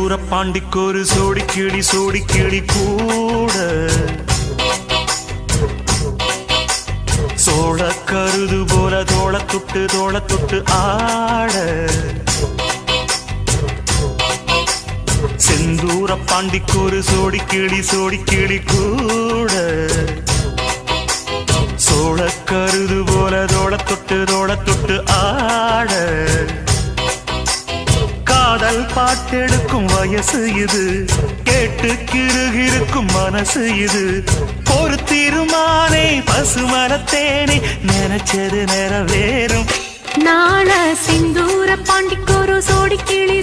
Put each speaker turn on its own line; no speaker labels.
செந்தூர பாண்டிக்கொரு சோடி கிளி கூட சோழ கருது போல தோள தொட்டு ஆட செந்தூர பாண்டிக்கொரு சோடி கிளி கூட சோழ கருது போல தோள தொட்டு ஆட காதல் பாட்டெடுக்கும் வயசு இது கேட்டு கிருகிருக்கும் மனசு இது ஒரு தீர்மானே பசுமரத்தேனே நினைச்சது நிறைவேறும்
நாள செந்தூர பாண்டிக்கொரு சோடி கிளி